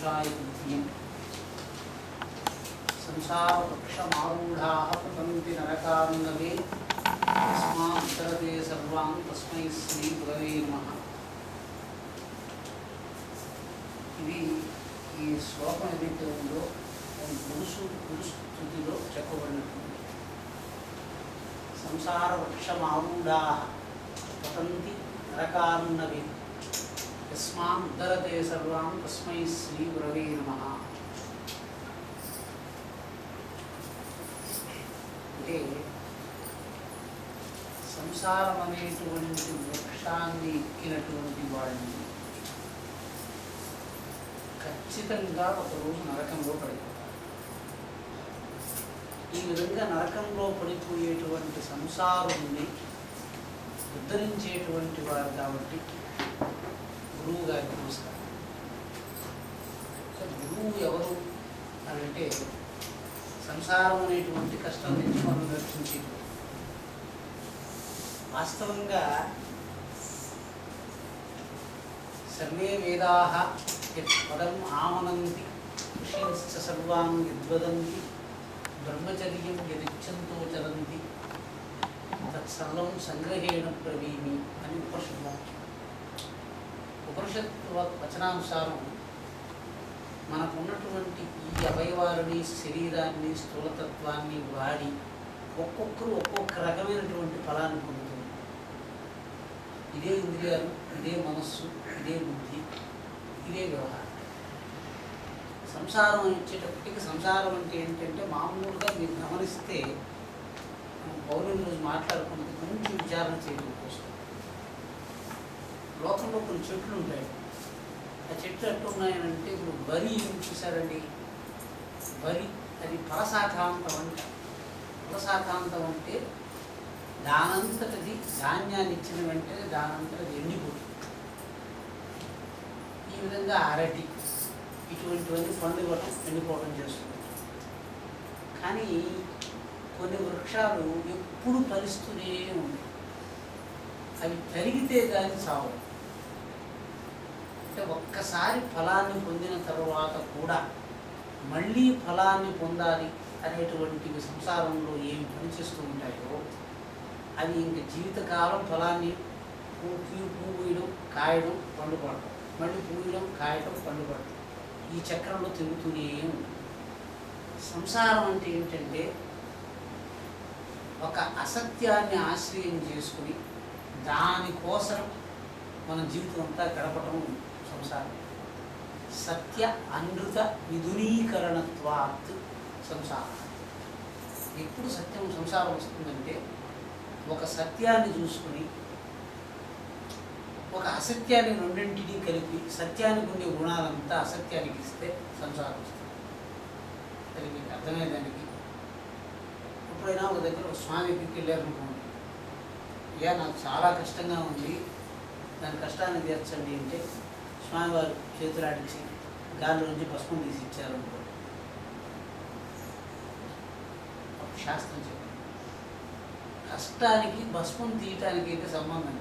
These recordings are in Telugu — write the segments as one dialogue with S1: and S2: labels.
S1: పురుషాయ విద్యం సంసారవృక్షమారూఢాః పతంతి నరకార్ణవే తస్మాత్తరతే సర్వాన్ తస్మై శ్రీ గురవే నమః. ఇది ఈ శ్లోకం ఏదైతే ఉందో అది పురుషు స్థుతిలో చెప్పబడినటువంటి సంసారవృక్షమారూఢాః పతంతి నరకార్ణవే తస్మాత్ ఉద్ధరతే సర్వాం తస్మై శ్రీ గురవే నమః. అంటే సంసారం అనేటువంటి వృక్షాన్ని ఎక్కినటువంటి వాడిని ఖచ్చితంగా ఒకరోజు నరకంలో పడిపోతారు. ఈ విధంగా నరకంలో పడిపోయేటువంటి సంసారాన్ని ఉద్ధరించేటువంటి వారు కాబట్టి గురువు గారికి నమస్కారం. గురువు ఎవరు అని అంటే సంసారం అనేటువంటి కష్టం నుంచి మనం రక్షించేది. వాస్తవంగా సర్వే వేదాః యత్ పదం ఆమనంతి ఋషీశ్చ సర్వాన్ యద్వదంతి బ్రహ్మచర్యం యదిచ్ఛంతో చరంతి తత్సర్వం సంగ్రహేణ బ్రవీమి అని ఉపనిషత్ వాక్యం. ఉపనిషత్ వచనానుసారం మనకు ఉన్నటువంటి ఈ అవయవాలని, శరీరాన్ని, స్థూలతత్వాన్ని వాడి ఒక్కొక్కరు ఒక్కొక్క రకమైనటువంటి ఫలాన్ని పొందుతుంది. ఇదే ఇంద్రియాలు, ఇదే మనస్సు, ఇదే బుద్ధి, ఇదే వ్యవహారం. సంసారం ఇచ్చేటప్పటికి సంసారం అంటే ఏంటంటే మామూలుగా మీరు గమనిస్తే పౌర్ణమి రోజు మాట్లాడుకున్నది కొంచెం విచారణ చేయడం కోసం. లోకంలో కొన్ని చెట్లు ఉంటాయి. ఆ చెట్లు ఎట్టున్నాయనంటే ఇప్పుడు వరి ఏం చూసారండి, వరి అది ఫలశాఖాంతం అంట. ఫలశాఖాంతం అంటే దానంతటది ధాన్యాన్ని ఇచ్చిన వెంటనే దానంతటది ఎండిపోతుంది. ఈ విధంగా అరటి ఇటువంటివన్నీ పండుగటం ఎండిపోవడం చేస్తుంది. కానీ కొన్ని వృక్షాలు ఎప్పుడు ఫలిస్తూనే ఉంటాయి. అవి తరిగితే కానీ చావు. అంటే ఒక్కసారి ఫలాన్ని పొందిన తర్వాత కూడా మళ్ళీ ఫలాన్ని పొందాలి అనేటువంటివి సంసారంలో ఏమి పనిచేస్తూ ఉంటాయో అవి ఇంక జీవితకాలం ఫలాన్ని పూయడం, కాయడం, పండుపడటం, మళ్ళీ పూయడం, కాయడం, పండుపడటం, ఈ చక్రంలో తిరుగుతూనే ఉంటుంది. సంసారం అంటే ఏంటంటే ఒక అసత్యాన్ని ఆశ్రయం చేసుకుని దానికోసం మన జీవితం అంతా గడపటం సంసారం. సత్య అనృత విధునీకరణత్వాత్ సంసారం. ఎప్పుడు సత్యం సంసారం వస్తుందంటే ఒక సత్యాన్ని చూసుకుని ఒక అసత్యాన్ని రెండింటినీ కలిపి సత్యానికి ఉండే గుణాలంతా అసత్యానికి ఇస్తే సంసారం వస్తుంది. అది మీకు అర్థమయ్యేదానికి ఎప్పుడైనా ఒక దగ్గర ఒక స్వామి దగ్గరికి వెళ్ళారనుకోండి, ఇక నాకు చాలా కష్టంగా ఉంది, దాని కష్టాన్ని తీర్చండి అంటే స్వామివారు చేతులు ఆడించి గాలి నుంచి భస్మం తీసి ఇచ్చారనుకోండి, అప్పుడు శాస్త్రం చెప్పండి కష్టానికి భస్మం తీయటానికి అయితే సంబంధం.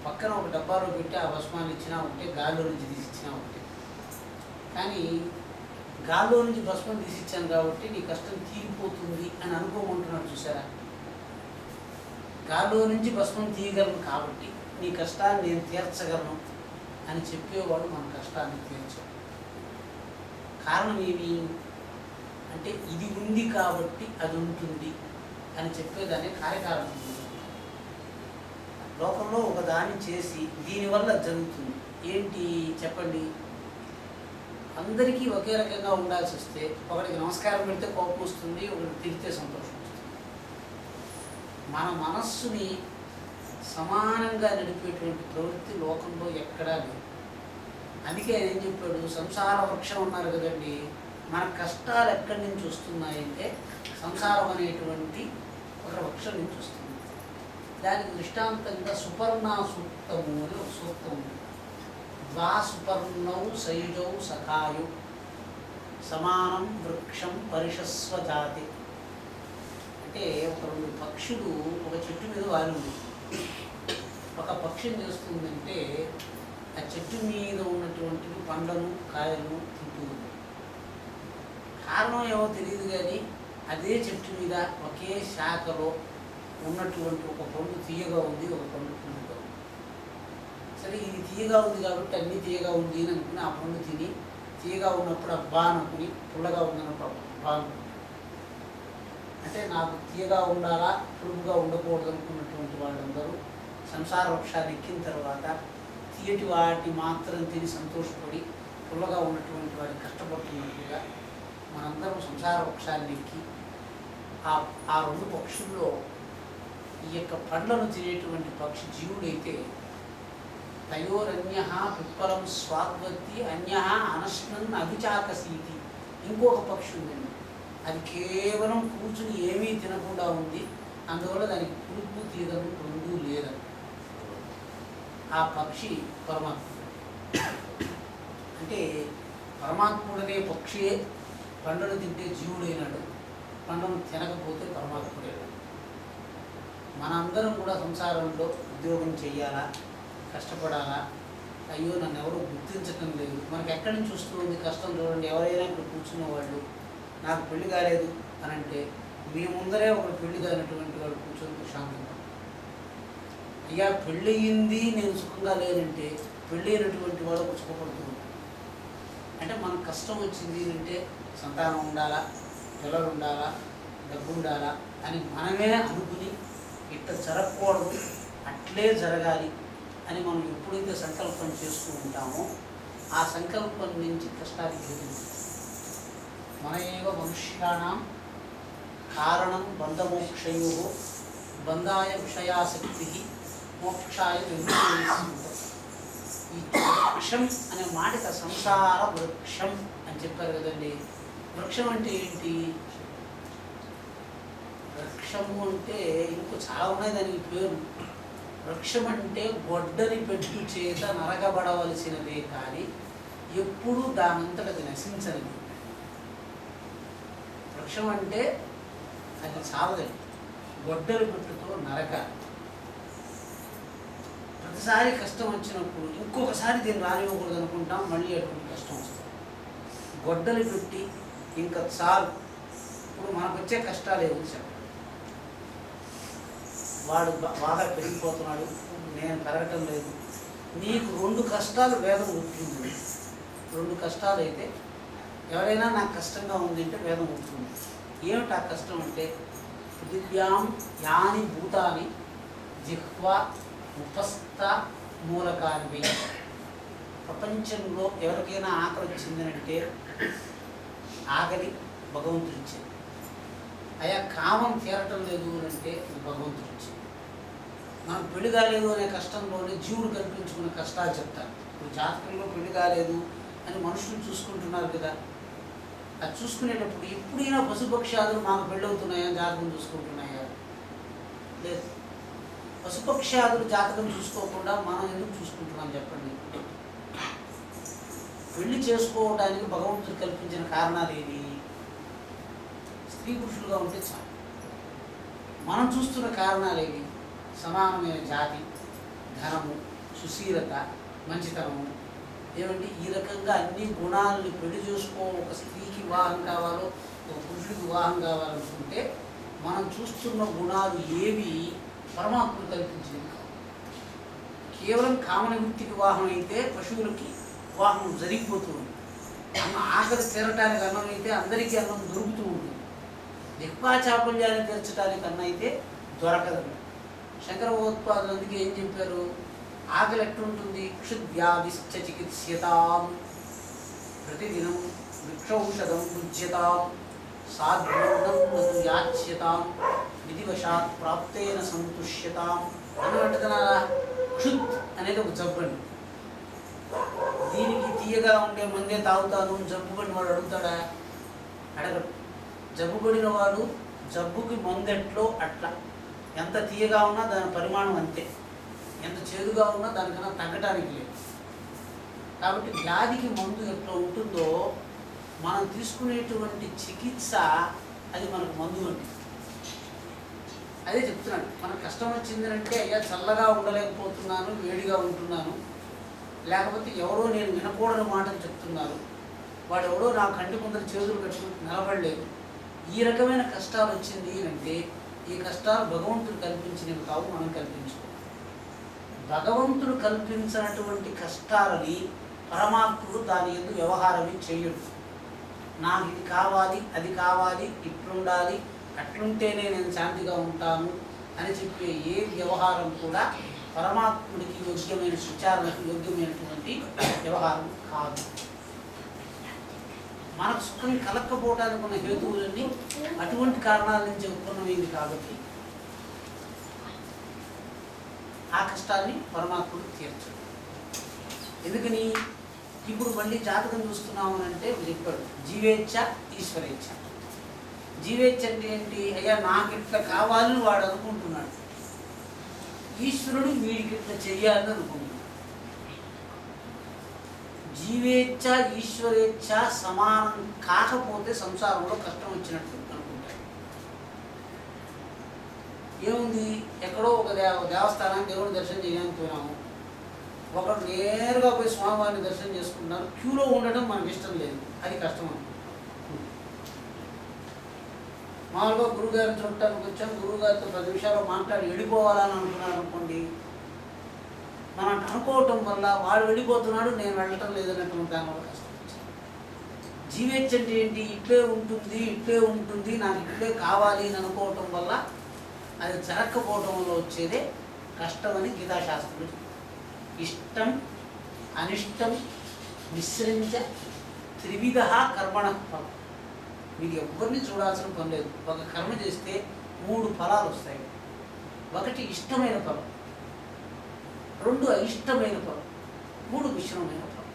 S1: పక్కన ఒక డబ్బాలో పెట్టి ఆ భస్మాన్ని ఇచ్చినా ఒకటే, గాలిలో నుంచి తీసి ఇచ్చినా ఒకటే. కానీ గాల్లో నుంచి భస్మం తీసి ఇచ్చాను కాబట్టి నీ కష్టం తీరిపోతుంది అని అనుకోమంటున్నాడు చూసారా. గాల్లో నుంచి భస్మం తీయగలను కాబట్టి నీ కష్టాన్ని నేను తీర్చగలను అని చెప్పేవాడు మన కష్టాన్ని తీర్చడు. కారణం ఏమి అంటే ఇది ఉంది కాబట్టి అది ఉంటుంది అని చెప్పేదాన్ని కార్యకారణం. లోకంలో ఒక దాన్ని చేసి దీనివల్ల జరుగుతుంది ఏంటి చెప్పండి. అందరికీ ఒకే రకంగా ఉండాల్సి వస్తే ఒకరికి నమస్కారం పెడితే కోపం వస్తుంది, ఒకరికి తిరిగితే సంతోషం వస్తుంది. మన మనస్సుని సమానంగా నడిపేటువంటి ప్రవృత్తి లోకంలో ఎక్కడా లేదు. అందుకే ఆయన ఏం చెప్పాడు, సంసార వృక్షం ఉన్నారు కదండి, మన కష్టాలు ఎక్కడి నుంచి వస్తున్నాయంటే సంసారం అనేటువంటి ఒక వృక్షం నుంచి వస్తుంది. దానికి దృష్టాంతంగా సుపర్ణ సూక్తము అని ఒక సూక్తం ఉంది. ద్వా సుపర్ణౌ సయుజౌ సఖాయు సమానం వృక్షం పరిషస్వ జాతి. అంటే ఒక రెండు పక్షులు ఒక చెట్టు మీద వాలి ఉంది. ఒక పక్షి ఏం చేస్తుందంటే ఆ చెట్టు మీద ఉన్నటువంటి పండ్లను కాయలను తింటూ ఉంది. కారణం ఏమో తెలియదు కానీ అదే చెట్టు మీద ఒకే శాఖలో ఉన్నటువంటి ఒక పండు తీయగా ఉంది, ఒక పండు పుల్లగా ఉంది. సరే ఇది తీయగా ఉంది కాబట్టి అన్నీ తీయగా ఉంది అని అనుకుని ఆ పండు తిని తీయగా ఉన్నప్పుడు అబ్బా అనుకుని పుల్లగా ఉందన్నప్పుడు అబ్బా అనుకుని, అంటే నాకు తీయగా ఉండాలా పులుపుగా ఉండకూడదు అనుకున్నటువంటి వాళ్ళందరూ సంసార వృక్షాన్ని ఎక్కిన తర్వాత తీయటి వాటిని మాత్రం తిని సంతోషపడి పుల్లగా ఉన్నటువంటి వాడిని కష్టపడుతున్నట్టుగా మనందరం సంసార వృక్షాన్ని ఎక్కి ఆ రెండు పక్షుల్లో ఈ యొక్క పండ్లను తినేటువంటి పక్షి జీవుడైతే తయోరన్య పిప్పలం స్వాద్వత్తి అన్య అనశ్నన్ అభిచాకసీతి, ఇంకొక పక్షి ఉందండి, అది కేవలం కూర్చుని ఏమీ తినకుండా ఉంది, అందువల్ల దానికి పులుపు తీయడం రెండూ లేదని. ఆ పక్షి పరమాత్ముడు. అంటే పరమాత్ముడనే పక్షియే పండును తింటే జీవుడైనాడు, పండును తినకపోతే పరమాత్ముడైనాడు. మనందరం కూడా సంసారంలో ఉద్యోగం చేయాలా, కష్టపడాలా, అయ్యో నన్ను ఎవరూ గుర్తించటం లేదు, మనకి ఎక్కడి నుంచి వస్తుంది కష్టం చూడండి. ఎవరైనా ఇక్కడ కూర్చున్న వాళ్ళు నాకు పెళ్లి కాలేదు అని అంటే మీ ముందరే ఒకరు పెళ్లి కానటువంటి వాడు కూర్చొని ప్రశాంతంగా, అయ్యా పెళ్ళి అయ్యింది నేను సుఖంగా లేనంటే పెళ్ళి అయినటువంటి వాడు ఒక సుఖపడుతుంది. అంటే మనకు కష్టం వచ్చింది అంటే సంతానం ఉండాలా, పిల్లలు ఉండాలా, డబ్బు ఉండాలా అని మనమే అనుకుని ఇట్లా జరగకూడదు, అట్లే జరగాలి అని మనం ఎప్పుడైతే సంకల్పం చేస్తూ ఉంటామో ఆ సంకల్పం నుంచి కష్టానికి ఎదురు. మన ఏవ మనుష్యాణం కారణం బంధమోక్షయో బంధాయ విషయాసక్తి మోక్షాయ విముక్తి. ఈ వృక్షం అనే మాటక సంసార వృక్షం అని చెప్పారు కదండి. వృక్షం అంటే ఏంటి? వృక్షము అంటే ఇంకో చాలా ఉన్నాయి దానికి పేరు. వృక్షం అంటే గొడ్డలి పెట్టు చేత నరకబడవలసినదే కానీ ఎప్పుడూ దానంతట అది నశించనిది. వృక్షం అంటే అది చాలదండి, గొడ్డలి పెట్టుతో నరకాలి. ప్రతిసారి కష్టం వచ్చినప్పుడు ఇంకొకసారి దీన్ని రానివ్వకూడదు అనుకుంటాం, మళ్ళీ అటువంటి కష్టం వస్తుంది. గొడ్డలి పెట్టి ఇంకా చాలు, ఇప్పుడు మనకు వచ్చే కష్టాలు ఏమో చెప్పండి. వాడు బాగా పెరిగిపోతున్నాడు, నేను పెరగటం లేదు. నీకు 2 కష్టాలు వేదం ఉంటుంది. 2 కష్టాలు అయితే ఎవరైనా నాకు కష్టంగా ఉంది అంటే వేదం ఉంటుంది. ఏమిటి ఆ కష్టం అంటే పృథివ్యాం యాని భూతాని జిహ్వా ఉపస్థ మూలకాన్ని. ప్రపంచంలో ఎవరికైనా ఆకలి వచ్చిందనంటే ఆకలి భగవంతుడు ఇచ్చింది. అయా కామం తీరటం లేదు అంటే భగవంతుడు ఇచ్చింది. మనం పెళ్లి కాలేదు అనే కష్టంలోనే జీవుడు కల్పించుకునే కష్టాలు చెప్తారు. ఇప్పుడు జాతకంలో పెళ్లి కాలేదు అని మనుషులు చూసుకుంటున్నారు కదా, అది చూసుకునేటప్పుడు ఎప్పుడైనా పశుపక్షాదులు మాకు పెళ్ళవుతున్నాయా, జాతకం చూసుకుంటున్నాయా? లేదు. పశుపక్షాదులు జాతకం చూసుకోకుండా మనం ఎందుకు చూసుకుంటున్నాం చెప్పండి? పెళ్లి చేసుకోవడానికి భగవంతుడు కల్పించిన కారణాలు ఏవి? స్త్రీ పురుషులుగా ఉంటే చాలు. మనం చూస్తున్న కారణాలు ఏవి? సమానమైన జాతి, ధనము, సుశీలత, మంచితనము. ఏమంటే ఈ రకంగా అన్ని గుణాలని పెళ్లి ఒక స్త్రీకి వివాహం కావాలో ఒక పురుషుడికి వివాహం కావాలనుకుంటే మనం చూస్తున్న గుణాలు ఏవి పరమాత్ముడు కల్పించింది కావు. కేవలం కామన వృత్తికి వివాహం అయితే పశువులకి వివాహం జరిగిపోతుంది. అన్న ఆకలి తీరటానికి అన్నం అయితే అందరికీ అన్నం దొరుకుతూ ఉంటుంది. దిక్పాచాపల్యాన్ని తీర్చడానికి అన్న అయితే దొరకదండి. శంకర భగవత్పాదులు అందుకే ఏం చెప్పారు? ఆకలి ఎట్లుంటుంది? క్షుద్వ్యాధిశ్చ చికిత్స్యతాం ప్రతిదినం వృక్షౌషధం భుజ్యతాం సాధ్యోదం నతు యాచ్యతాం విధివశాత్ ప్రాప్తేన సంతుష్యతాం అన్నట్టు కదా. క్షుత్ అనేది ఒక జబ్బండి. దీనికి తీయగా ఉండే మందే తాగుతాను జబ్బుపడిన వాడు అడుగుతాడా? అడగడు. జబ్బుపడిన వాడు జబ్బుకి మందెట్లో అట్లా, ఎంత తీయగా ఉన్నా దాని పరిమాణం అంతే, ఎంత చేదుగా ఉన్నా దానికన్నా తగ్గటానికి లేదు. కాబట్టి వ్యాధికి మందు ఎట్లా ఉంటుందో మనం తీసుకునేటువంటి చికిత్స అది మనకు మందు వంటి. అదే చెప్తున్నాడు. మనకు కష్టం వచ్చిందంటే అయ్యా చల్లగా ఉండలేకపోతున్నాను, వేడిగా ఉంటున్నాను, లేకపోతే ఎవరో నేను వినకూడని మాటలు చెప్తున్నారు, వాడు ఎవడో నా కంటి ముందర చేతులు కట్టుకుని నిలబడలేదు, ఈ రకమైన కష్టాలు వచ్చింది అంటే ఈ కష్టాలు భగవంతుడు కల్పించినవి కావు, మనం కల్పించుకో. భగవంతుడు కల్పించినటువంటి కష్టాలని పరమాత్ముడు దాని ఎందుకు వ్యవహారమే చెయ్యడు. నాకు ఇది కావాలి, అది కావాలి, ఇట్లుండాలి, అట్లుంటేనే నేను శాంతిగా ఉంటాను అని చెప్పే ఏ వ్యవహారం కూడా పరమాత్ముడికి యోగ్యమైన విచారణకు యోగ్యమైనటువంటి వ్యవహారం కాదు. మనకు సుఖం కలక్కపోవడానికి ఉన్న హేతువులన్నీ అటువంటి కారణాల నుంచి ఉత్పన్నమైంది కాబట్టి ఆ కష్టాన్ని పరమాత్ముడు తీర్చడు. ఎందుకని ఇప్పుడు మళ్ళీ జాతకం చూస్తున్నాము అంటే చెప్పాడు జీవేచ్ఛ ఈశ్వరేచ్ఛ. జీవేచ్ఛ అంటే ఏంటి? అయ్యా నాకు ఇట్లా కావాలని వాడు అనుకుంటున్నాడు, ఈశ్వరుడు వీడికి ఇట్లా చెయ్యాలని అనుకుంటున్నాడు. జీవేచ్ఛ ఈశ్వరేచ్ఛ సమానం కాకపోతే సంసారంలో కష్టం వచ్చినట్టు అనుకుంటాడు. ఏముంది, ఎక్కడో ఒక దేవస్థానానికి దేవుని దర్శనం చేయడానికి పోయినాము, ఒకడు నేరుగా పోయి స్వామివారిని దర్శనం చేసుకుంటున్నారు, క్యూలో ఉండడం మనకి ఇష్టం లేదు, అది కష్టం అనుకుంటాం. మామూలుగా గురువుగారిని చూడటానికి వచ్చాం, గురువుగారితో 10 నిమిషాలు మాట్లాడి వెళ్ళిపోవాలని అనుకున్నాను అనుకోండి, మనం అనుకోవటం వల్ల వాడు వెళ్ళిపోతున్నాడు, నేను వెళ్ళటం లేదన్నటువంటి దానివల్ల కష్టం వచ్చింది. జీవేచ్ఛ అంటే ఏంటి? ఇట్లే ఉంటుంది, ఇట్లే ఉంటుంది, నాకు ఇట్లే కావాలి అని అనుకోవటం వల్ల అది జరగకపోవటం వల్ల వచ్చేదే కష్టమని గీతాశాస్త్రులు. ఇష్టం అనిష్టం మిశ్రించ త్రివిధ కర్మణ ఫలం. మీరు ఎవరిని చూడాల్సిన పని లేదు. ఒక కర్మ చేస్తే 3 ఫలాలు వస్తాయి. ఒకటి ఇష్టమైన ఫలం, 2 అయిష్టమైన ఫలం, 3 మిశ్రమైన ఫలం.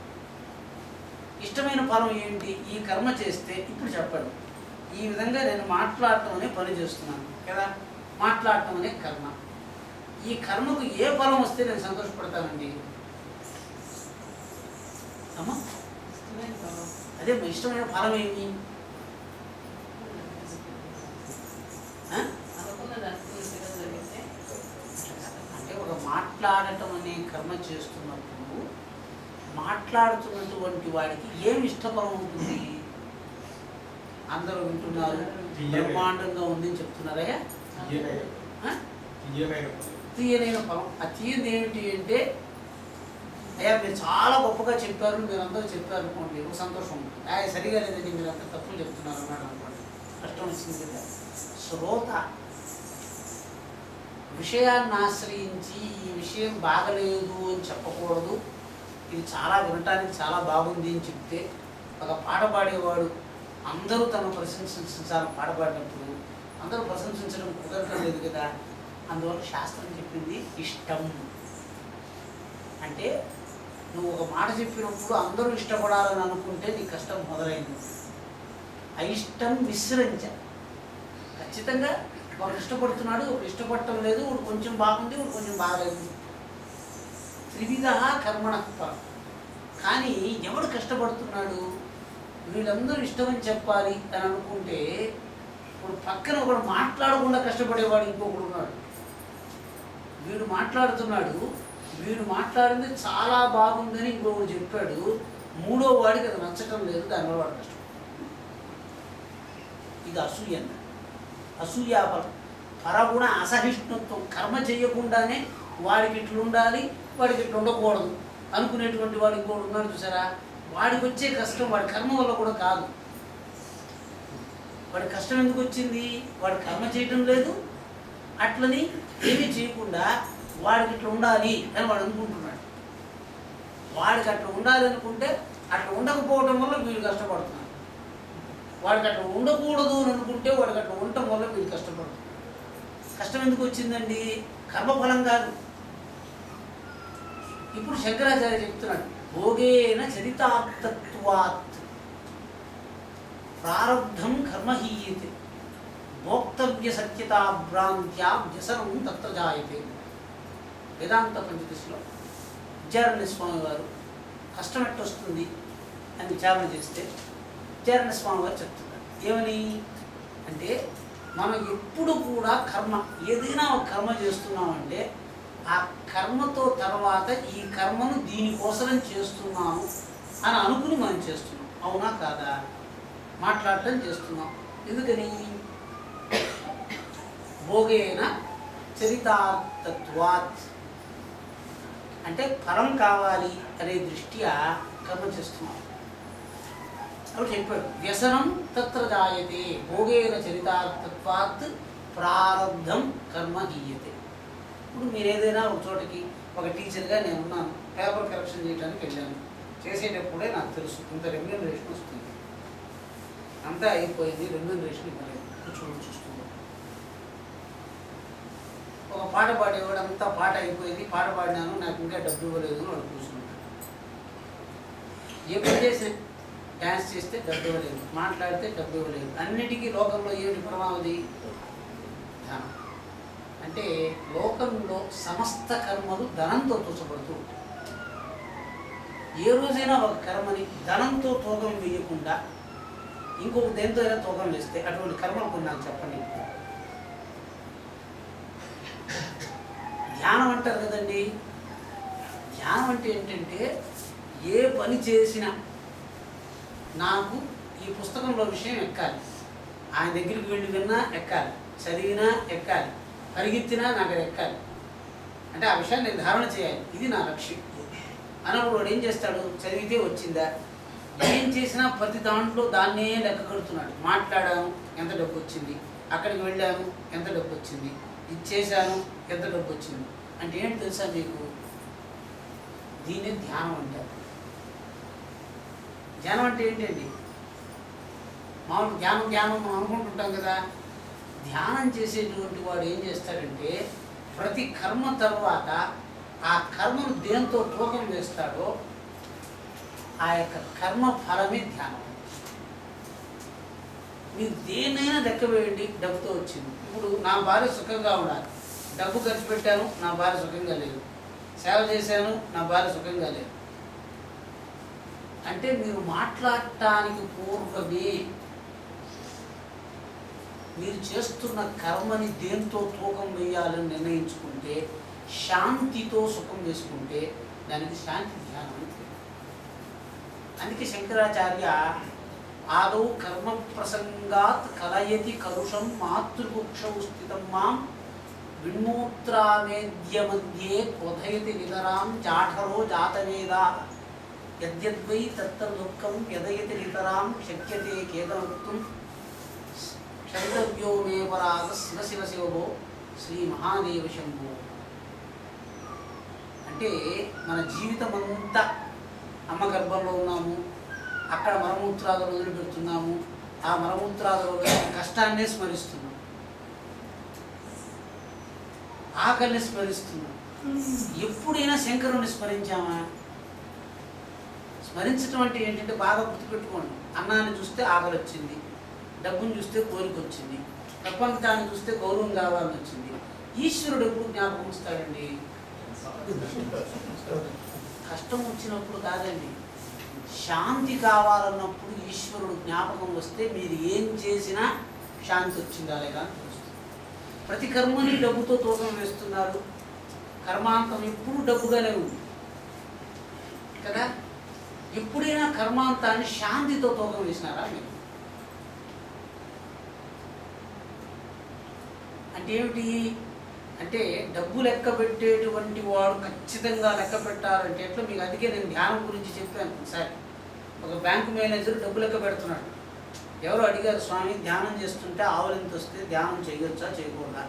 S1: ఇష్టమైన ఫలం ఏంటి? ఈ కర్మ చేస్తే ఇప్పుడు చెప్పండి, ఈ విధంగా నేను మాట్లాడటం అనే పని చేస్తున్నాను కదా, మాట్లాడటం అనే కర్మ. ఈ కర్మకు ఏ ఫలం వస్తే నేను సంతోషపడతానండి? అమ్మా అదే మా ఇష్టమైన ఫలం ఏమి? అంటే ఒక మాట్లాడటం అనే కర్మ చేస్తున్నప్పుడు మాట్లాడుతున్నటువంటి వాడికి ఏమి ఇష్టఫలం ఉంటుంది? అందరూ వింటున్నారు, బ్రహ్మాండంగా ఉందని చెప్తున్నారయ్యా. తీయనైన ఫలం. ఆ తీయది ఏమిటి అంటే, అయ్యా మీరు చాలా గొప్పగా చెప్పారు, మీరు అందరూ చెప్పారు అనుకోండి, ఒక సంతోషం ఉంటుంది. సరిగా లేదండి, మీరు అంతా తప్పులు చెప్తున్నారు అన్నాడు అనుకోండి, కష్టం వచ్చింది కదా. శ్రోత విషయాన్ని ఆశ్రయించి ఈ విషయం బాగలేదు అని చెప్పకూడదు, ఇది చాలా వినటానికి చాలా బాగుంది అని చెప్తే, ఒక పాట పాడేవాడు అందరూ తను ప్రశంసించాలని పాట పాడినప్పుడు అందరూ ప్రశంసించడం కుదరటం లేదు కదా. అందువల్ల శాస్త్రం చెప్పింది ఇష్టం అంటే, నువ్వు ఒక మాట చెప్పినప్పుడు అందరూ ఇష్టపడాలని అనుకుంటే నీ కష్టం మొదలైంది. అయిష్టం మిశ్రించ, ఖచ్చితంగా ఒకడు ఇష్టపడుతున్నాడు, ఒకడు ఇష్టపడటం లేదు, ఒకడు కొంచెం బాగుంది, ఒకడు కొంచెం బాగలేదు. త్రివిధ కర్మణ ఫలం. కానీ ఎవడు కష్టపడుతున్నాడు? వీళ్ళందరూ ఇష్టమని చెప్పాలి అని అనుకుంటే, ఇప్పుడు పక్కన ఒకడు మాట్లాడకుండా కష్టపడేవాడు ఇంకొకడు ఉన్నాడు. వీడు మాట్లాడుతున్నాడు, వీడు మాట్లాడింది చాలా బాగుందని ఇంకొకడు చెప్పాడు, 3వ వాడికి అది నచ్చటం లేదు, దానివల్ల వాడు కష్టం. ఇది అసూయ. అసూయాఫలం. పరగుణ అసహిష్ణుత్వం. కర్మ చేయకుండానే వాడికి ఇట్లు ఉండాలి, వాడికి ఇట్లు ఉండకూడదు అనుకునేటువంటి వాడు ఇంకోటి ఉన్నాడు చూసారా, వాడికి వచ్చే కష్టం వాడి కర్మ వల్ల కూడా కాదు. వాడి కష్టం ఎందుకు వచ్చింది? వాడు కర్మ చేయటం లేదు, అట్లని ఏమీ చేయకుండా వాడికి ఇట్లా ఉండాలి అని వాడు అనుకుంటున్నాడు. వాడికి అట్లా ఉండాలి అనుకుంటే అట్లా ఉండకపోవడం వల్ల వీడు కష్టపడుతున్నాడు. వాడికి అట్లా ఉండకూడదు అని అనుకుంటే వాడికి అట్లా ఉండటం వల్ల వీడు కష్టపడుతున్నాడు. కష్టం ఎందుకు వచ్చిందండి? కర్మఫలం కాదు. ఇప్పుడు శంకరాచార్య చెప్తున్నాడు, భోగేన చరితార్థత్వాత్ ప్రారబ్ధం కర్మహీయతే భోక్తవ్య సత్యతా భ్రాంత్యా వ్యసనం తత్ర జాయతే. వేదాంత పంచదశలో విద్యారణ్య స్వామి వారు కష్టం ఎట్టొస్తుంది అని విచారణ చేస్తే విద్యారణ్య స్వామి వారు చెప్తున్నారు ఏమని అంటే, మనం ఎప్పుడు కూడా కర్మ ఏదైనా ఒక కర్మ చేస్తున్నామంటే ఆ కర్మతో తర్వాత ఈ కర్మను దీనికోసం చేస్తున్నాను అని అనుకుని మనం చేస్తున్నాం. అవునా కాదా? మాట్లాడటం చేస్తున్నాం. ఎందుకని? భోగేన చరితార్థత్వాత్, అంటే ఫలం కావాలి అనే దృష్ట్యా కర్మ చేస్తున్నాం. అప్పుడు చెప్పాడు, వ్యసనం తత్ర జాయతే భోగేన చరితార్థత్వాత్ ప్రారబ్ధం కర్మ గీయతే. ఇప్పుడు మీరు ఏదైనా ఒక చోటకి ఒక టీచర్గా నేనున్నాను, పేపర్ కరెక్షన్ చేయడానికి వెళ్ళాను. చేసేటప్పుడే నాకు తెలుసు ఇంత రెమ్యూనరేషన్ వస్తుంది, అంతా అయిపోయింది, రెమ్యూనరేషన్ ఇవ్వలేదు, చూస్తున్నాం. ఒక పాట పాడేవాడు, అంతా పాట అయిపోయింది, పాట పాడినాను, నాకు ఇంకా డబ్బు ఇవ్వలేదు అని వాడు కూర్చుంటాడు. ఎప్పుడు చేసిన డ్యాన్స్ చేస్తే డబ్బు ఇవ్వలేదు, మాట్లాడితే డబ్బు ఇవ్వలేదు. అన్నిటికీ లోకంలో ఏమిటి పరమావధి? ధనం. అంటే లోకంలో సమస్త కర్మలు ధనంతో తూచబడుతూ ఉంటాయి. ఏ రోజైనా ఒక కర్మని ధనంతో తూకం వేయకుండా ఇంకొక దేంతో అయినా తూకం వేస్తే అటువంటి కర్మలు కొన్ని నాకు చెప్పండి. ధ్యానం అంటారు కదండి. ధ్యానం అంటే ఏంటంటే ఏ పని చేసినా నాకు ఈ పుస్తకంలో విషయం ఎక్కాలి, ఆయన దగ్గరికి వెళ్ళి విన్నా ఎక్కాలి, చదివినా ఎక్కాలి, పరిగెత్తినా నాకు అది ఎక్కాలి, అంటే ఆ విషయాన్ని నేను ధారణ చేయాలి, ఇది నా లక్ష్యం అన్నప్పుడు వాడు ఏం చేస్తాడు? చదివితే వచ్చిందా, ఏం చేసినా ప్రతి దాంట్లో దాన్నే లెక్క కడుతున్నాడు. మాట్లాడాను, ఎంత డబ్బు వచ్చింది, అక్కడికి వెళ్ళాను, ఎంత డబ్బు వచ్చింది, ఇది చేశాను, ఎంత డబ్బు వచ్చింది. అంటే ఏంటి తెలుసా మీకు? దీన్ని ధ్యానం అంటారు. ధ్యానం అంటే ఏంటండి? మామూలు ధ్యానం మనం అనుకుంటుంటాం కదా. ధ్యానం చేసేటువంటి వాడు ఏం చేస్తాడంటే ప్రతి కర్మ తర్వాత ఆ కర్మను దేంతో తూకం వేస్తాడో ఆ యొక్క కర్మ ఫలమే ధ్యానం. మీరు దేన్నైనా లెక్క వేయండి, డబ్బుతో వచ్చింది. ఇప్పుడు నా భార్య సుఖంగా ఉండాలి, డబ్బు ఖర్చు పెట్టాను, నా భార్య సుఖంగా లేదు. సేవ చేశాను, నా భార్య సుఖంగా లేదు. అంటే మీరు మాట్లాడటానికి పూర్వమే మీరు చేస్తున్న కర్మని దేంతో తూకం వేయాలని నిర్ణయించుకుంటే, శాంతితో సుఖం వేసుకుంటే దానికి శాంతి ధ్యానం అని పేరు. అందుకే శంకరాచార్య ఆదౌ కర్మ ప్రసంగాత్ కలయతి కలుషం మాతృకుక్షౌ స్థితం మాం విన్మూత్రామేద్య మధ్యే క్వథయతి నితరాం జాఠరో జాతవేదా యద్యద్వై తత్ర దుఃఖం యదయతి నితరాం శక్యతే కేదనోక్తుం శైతవ్యో మే పరాగ శివ శివ శివో శ్రీ మహాదేవ శంభో. అంటే మన జీవితం అంతా అమ్మ గర్భంలో ఉన్నాము, అక్కడ మలమూత్రాదులు వదిలిపెడుతున్నాము, ఆ మలమూత్రాదులు కష్టాన్నే స్మరిస్తున్నాం, ఆకలిని స్మరిస్తున్నాం. ఎప్పుడైనా శంకరుని స్మరించామా? స్మరించడం అంటే ఏంటంటే బాగా గుర్తుపెట్టుకోండి. అన్నాన్ని చూస్తే ఆకలి వచ్చింది, డబ్బును చూస్తే కోరిక వచ్చింది, ప్రపంచాన్ని చూస్తే గౌరవం కావాలని వచ్చింది. ఈశ్వరుడు ఎప్పుడు జ్ఞాపకం వస్తాడండి? కష్టం వచ్చినప్పుడు కాదండి, శాంతి కావాలన్నప్పుడు ఈశ్వరుడు జ్ఞాపకం వస్తే మీరు ఏం చేసినా శాంతి వచ్చిందా లేదా అని తెలుస్తుంది. ప్రతి కర్మని డబ్బుతో తూకం వేస్తున్నారు, కర్మాంతం ఎప్పుడు డబ్బుగానే ఉంది కదా. ఎప్పుడైనా కర్మాంతాన్ని శాంతితో తూకం వేసినారా మీరు? అంటే ఏమిటి అంటే డబ్బు లెక్క పెట్టేటువంటి వాడు ఖచ్చితంగా లెక్క పెట్టాలంటే ఎట్లా మీకు? అందుకే నేను ధ్యానం గురించి చెప్పాను ఒకసారి. ఒక బ్యాంకు మేనేజర్ డబ్బు లెక్క పెడుతున్నాడు. ఎవరు అడిగారు, స్వామి ధ్యానం చేస్తుంటే ఆవులు ఎంత వస్తే ధ్యానం చేయొచ్చా చేయకూడదా?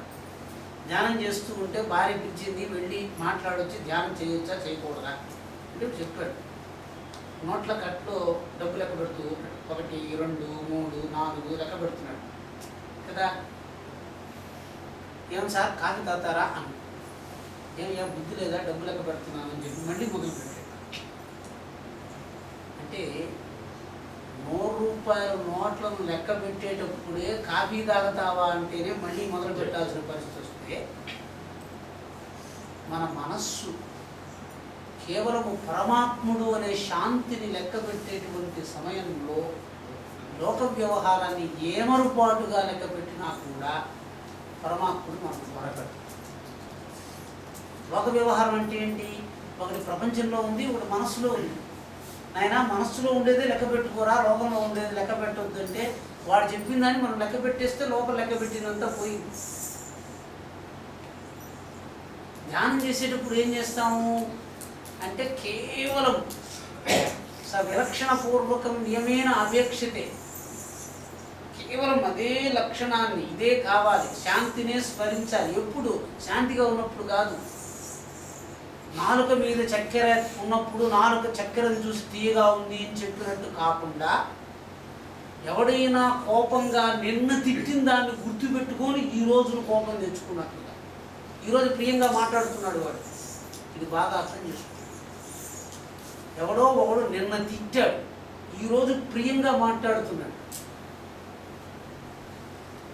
S1: ధ్యానం చేస్తూ ఉంటే భార్య పిలిచింది, వెళ్ళి మాట్లాడొచ్చి ధ్యానం చేయొచ్చా చేయకూడదా అంటే చెప్పాడు. నోట్ల కట్లో డబ్బు లెక్క పెడుతూ 1, 2, 3, 4 లెక్క పెడుతున్నాడు కదా. ఏం సార్ కాఫీ తాతారా అని, ఏం బుద్ధి లేదా, డబ్బు లెక్క పెడుతున్నాను అని చెప్పి మళ్ళీ మొదలు పెట్టాడు. అంటే ₹100 నోట్లను లెక్క పెట్టేటప్పుడే కాఫీ తాగుతావా అంటేనే మళ్ళీ మొదలు పెట్టాల్సిన పరిస్థితి వస్తే, మన మనస్సు కేవలము పరమాత్ముడు అనే శాంతిని లెక్క పెట్టేటువంటి సమయంలో లోక వ్యవహారాన్ని ఏమరుపాటుగా లెక్క పెట్టినా కూడా పరమాత్ముడు మనకు త్వరపెడతాడు. లోక వ్యవహారం అంటే ఏంటి? ఒకటి ప్రపంచంలో ఉంది, ఒకటి మనస్సులో ఉంది. నాయన మనస్సులో ఉండేదే లెక్క పెట్టుకోరా, లోకంలో ఉండేది లెక్క పెట్టొద్దు అంటే వాడు చెప్పిన దాన్ని మనం లెక్క పెట్టేస్తే లోపల లెక్క పెట్టినంతా పోయింది. ధ్యానం చేసేటప్పుడు ఏం చేస్తాము అంటే కేవలం విలక్షణపూర్వకం నియమేన అపేక్షతే, కేవలం అదే లక్షణాన్ని, ఇదే కావాలి, శాంతినే స్మరించాలి. ఎప్పుడు? శాంతిగా ఉన్నప్పుడు కాదు. నాలుక మీద చక్కెర ఉన్నప్పుడు నాలుక చక్కెరను చూసి తీయగా ఉంది అని చెప్పినట్టు కాకుండా, ఎవడైనా కోపంగా నిన్న తిట్టిన దాన్ని గుర్తుపెట్టుకొని ఈ రోజును కోపం తెచ్చుకున్నట్లుగా, ఈరోజు ప్రియంగా మాట్లాడుతున్నాడు వాడు. ఇది బాగా అర్థం చేసుకో. ఎవడో ఒకడు నిన్న తిట్టాడు, ఈరోజు ప్రియంగా మాట్లాడుతున్నాడు.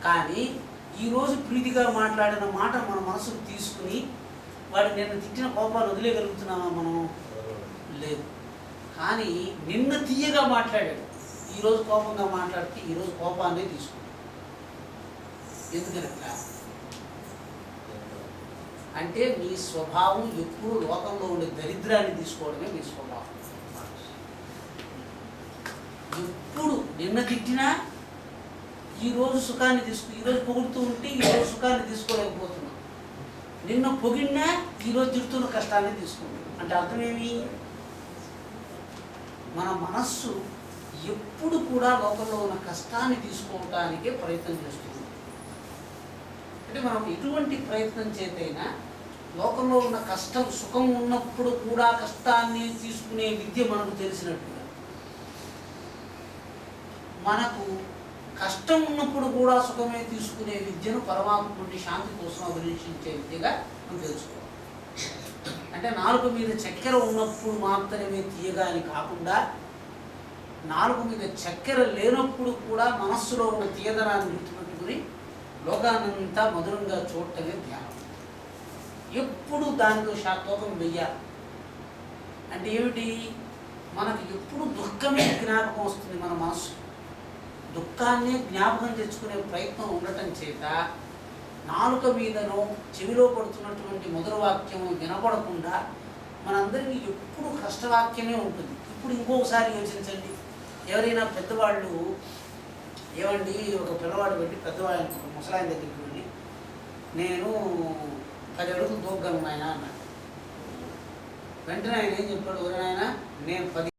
S1: కానీ ఈరోజు ప్రీతిగా మాట్లాడిన మాట మన మనసుకు తీసుకుని వాడు నిన్న తిట్టిన కోపాలు వదిలేయగలుగుతున్నామా మనం? లేదు. కానీ నిన్న తీయగా మాట్లాడాడు, ఈరోజు కోపంగా మాట్లాడితే ఈరోజు కోపాన్ని తీసుకున్నాడు. ఎందుకనట్లా అంటే మీ స్వభావం ఎప్పుడు లోకంలో ఉండే దరిద్రాన్ని తీసుకోవడమే మీ స్వభావం. ఎప్పుడు నిన్న తిట్టినా ఈరోజు సుఖాన్ని ఈరోజు పొగుడుతూ ఉంటే ఈరోజు సుఖాన్ని తీసుకోలేకపోతున్నాం. నిన్న పొగిడినా ఈరోజు తిడుతున్న కష్టాన్ని తీసుకుంటాం. అంటే అర్థమేమి? మన మనస్సు ఎప్పుడు కూడా లోకంలో ఉన్న కష్టాన్ని తీసుకోవటానికే ప్రయత్నం చేస్తుంది. అంటే మనం ఎటువంటి ప్రయత్నం చేతైనా లోకంలో ఉన్న కష్టం, సుఖం ఉన్నప్పుడు కూడా కష్టాన్ని తీసుకునే విద్య మనకు తెలిసినట్టుగా, మనకు కష్టం ఉన్నప్పుడు కూడా సుఖమే తీసుకునే విద్యను పరమాత్మ నుండి శాంతి కోసం అభిలషించే విద్యగా మనం తెలుసుకోవాలి. అంటే నాలుక మీద చక్కెర ఉన్నప్పుడు మాత్రమే తీయగా అని కాకుండా, నాలుక మీద చక్కెర లేనప్పుడు కూడా మనస్సులో ఉన్న తీయదనాన్ని గుర్తుపెట్టుకుని లోకానంతా మధురంగా చూడటమే ధ్యానం. ఎప్పుడు దానితో తూకం వెయ్యాలి. అంటే ఏమిటి? మనకు ఎప్పుడు దుఃఖమే జ్ఞాపకం వస్తుంది. మన మనస్సు దుఃఖాన్ని జ్ఞాపకం తెచ్చుకునే ప్రయత్నం ఉండటం చేత నాలుక మీదనో చెవిలో పడుతున్నటువంటి మధుర వాక్యం వినపడకుండా మనందరికీ ఎప్పుడు కష్టవాక్యమే ఉంటుంది. ఇప్పుడు ఇంకొకసారి యోచించండి. ఎవరైనా పెద్దవాళ్ళు ఏమండి, ఒక పిల్లవాడు పెట్టి పెద్దవాళ్ళని ఒక ముసలాయన దగ్గరికి వెళ్ళి, నేను 10 అడుగులు దూకగలను ఆయన అన్నాడు. వెంటనే ఆయన ఏం చెప్పాడు? ఎవరైనా నేను 10